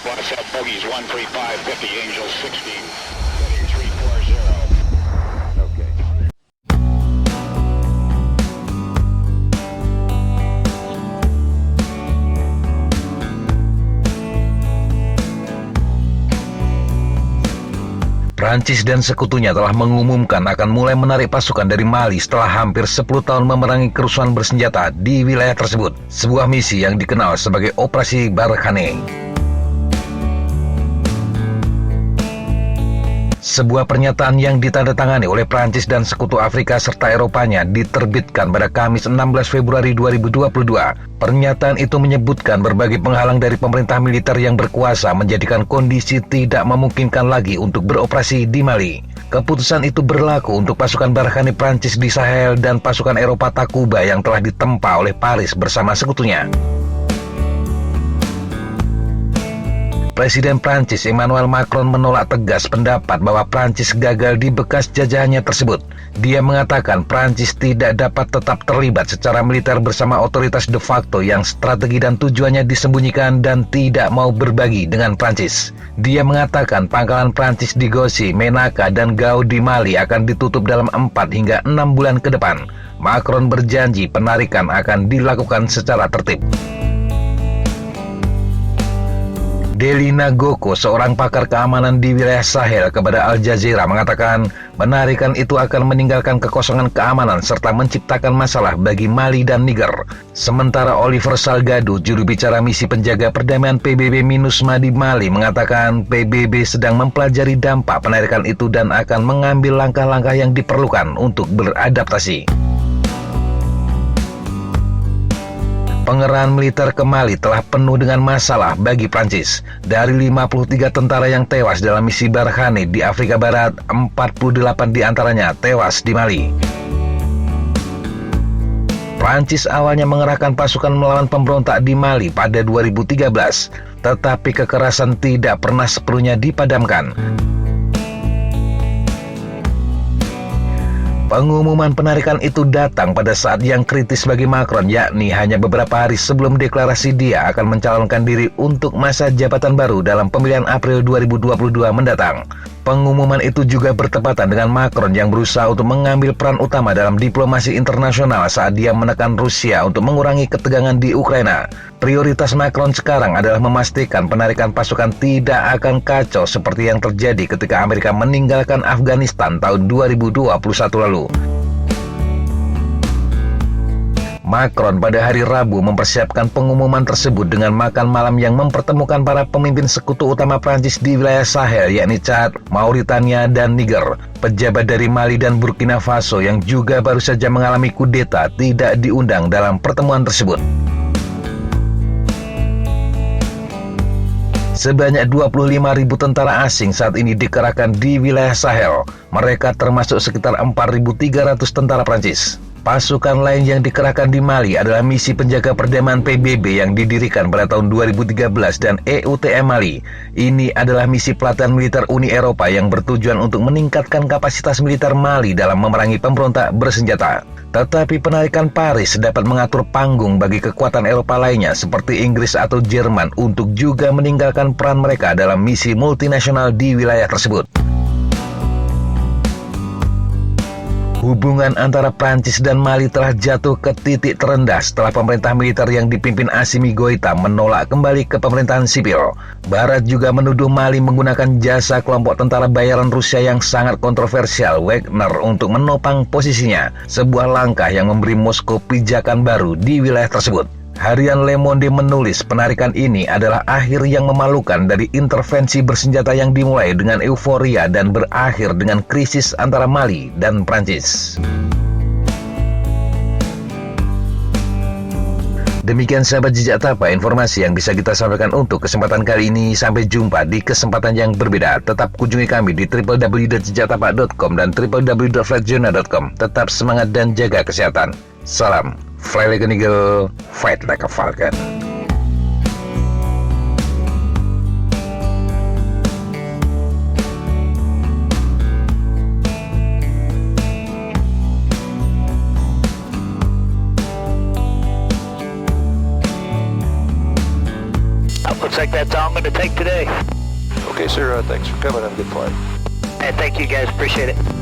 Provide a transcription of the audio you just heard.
Waterset bogeys 135, 50, Angels 16, heading 340. Okay. Prancis dan sekutunya telah mengumumkan akan mulai menarik pasukan dari Mali setelah hampir 10 tahun memerangi kerusuhan bersenjata di wilayah tersebut. Sebuah misi yang dikenal sebagai Operasi Barkhane. Sebuah pernyataan yang ditandatangani oleh Prancis dan Sekutu Afrika serta Eropanya diterbitkan pada Kamis 16 Februari 2022. Pernyataan itu menyebutkan berbagai penghalang dari pemerintah militer yang berkuasa menjadikan kondisi tidak memungkinkan lagi untuk beroperasi di Mali. Keputusan itu berlaku untuk pasukan Barkhane Prancis di Sahel dan pasukan Eropa Takuba yang telah ditempa oleh Paris bersama sekutunya. Presiden Prancis Emmanuel Macron menolak tegas pendapat bahwa Prancis gagal di bekas jajahannya tersebut. Dia mengatakan Prancis tidak dapat tetap terlibat secara militer bersama otoritas de facto yang strategi dan tujuannya disembunyikan dan tidak mau berbagi dengan Prancis. Dia mengatakan pangkalan Prancis di Gossi, Menaka, dan Gao di Mali akan ditutup dalam 4 hingga 6 bulan ke depan. Macron berjanji penarikan akan dilakukan secara tertib. Delina Goko, seorang pakar keamanan di wilayah Sahel kepada Al Jazeera mengatakan penarikan itu akan meninggalkan kekosongan keamanan serta menciptakan masalah bagi Mali dan Niger. Sementara Oliver Salgado, juru bicara misi penjaga perdamaian PBB MINUSMA di Mali mengatakan PBB sedang mempelajari dampak penarikan itu dan akan mengambil langkah-langkah yang diperlukan untuk beradaptasi. Pengerahan militer ke Mali telah penuh dengan masalah bagi Prancis. Dari 53 tentara yang tewas dalam misi Barkhane di Afrika Barat, 48 diantaranya tewas di Mali. Prancis awalnya mengerahkan pasukan melawan pemberontak di Mali pada 2013, tetapi kekerasan tidak pernah sepenuhnya dipadamkan. Pengumuman penarikan itu datang pada saat yang kritis bagi Macron, yakni hanya beberapa hari sebelum deklarasi dia akan mencalonkan diri untuk masa jabatan baru dalam pemilihan April 2022 mendatang. Pengumuman itu juga bertepatan dengan Macron yang berusaha untuk mengambil peran utama dalam diplomasi internasional saat dia menekan Rusia untuk mengurangi ketegangan di Ukraina. Prioritas Macron sekarang adalah memastikan penarikan pasukan tidak akan kacau seperti yang terjadi ketika Amerika meninggalkan Afghanistan tahun 2021 lalu. Macron pada hari Rabu mempersiapkan pengumuman tersebut dengan makan malam yang mempertemukan para pemimpin sekutu utama Prancis di wilayah Sahel, yakni Chad, Mauritania, dan Niger. Pejabat dari Mali dan Burkina Faso yang juga baru saja mengalami kudeta tidak diundang dalam pertemuan tersebut. Sebanyak 25.000 tentara asing saat ini dikerahkan di wilayah Sahel. Mereka termasuk sekitar 4.300 tentara Prancis. Pasukan lain yang dikerahkan di Mali adalah misi penjaga perdamaian PBB yang didirikan pada tahun 2013 dan EUTM Mali. Ini adalah misi pelatihan militer Uni Eropa yang bertujuan untuk meningkatkan kapasitas militer Mali dalam memerangi pemberontak bersenjata. Tetapi penarikan Paris dapat mengatur panggung bagi kekuatan Eropa lainnya seperti Inggris atau Jerman untuk juga meninggalkan peran mereka dalam misi multinasional di wilayah tersebut. Hubungan antara Prancis dan Mali telah jatuh ke titik terendah setelah pemerintah militer yang dipimpin Assimi Goïta menolak kembali ke pemerintahan sipil. Barat juga menuduh Mali menggunakan jasa kelompok tentara bayaran Rusia yang sangat kontroversial, Wagner, untuk menopang posisinya, sebuah langkah yang memberi Moskow pijakan baru di wilayah tersebut. Harian Le Monde menulis penarikan ini adalah akhir yang memalukan dari intervensi bersenjata yang dimulai dengan euforia dan berakhir dengan krisis antara Mali dan Prancis. Demikian sahabat Jejak Tapa, informasi yang bisa kita sampaikan untuk kesempatan kali ini. Sampai jumpa di kesempatan yang berbeda. Tetap kunjungi kami di www.jejaktapa.com dan www.flightjournal.com. Tetap semangat dan jaga kesehatan. Salam. Fly like an eagle, fight like a falcon. looks like that's all I'm going to take today. Okay, sir. Thanks for coming. Have a good flight. Hey, thank you guys. Appreciate it.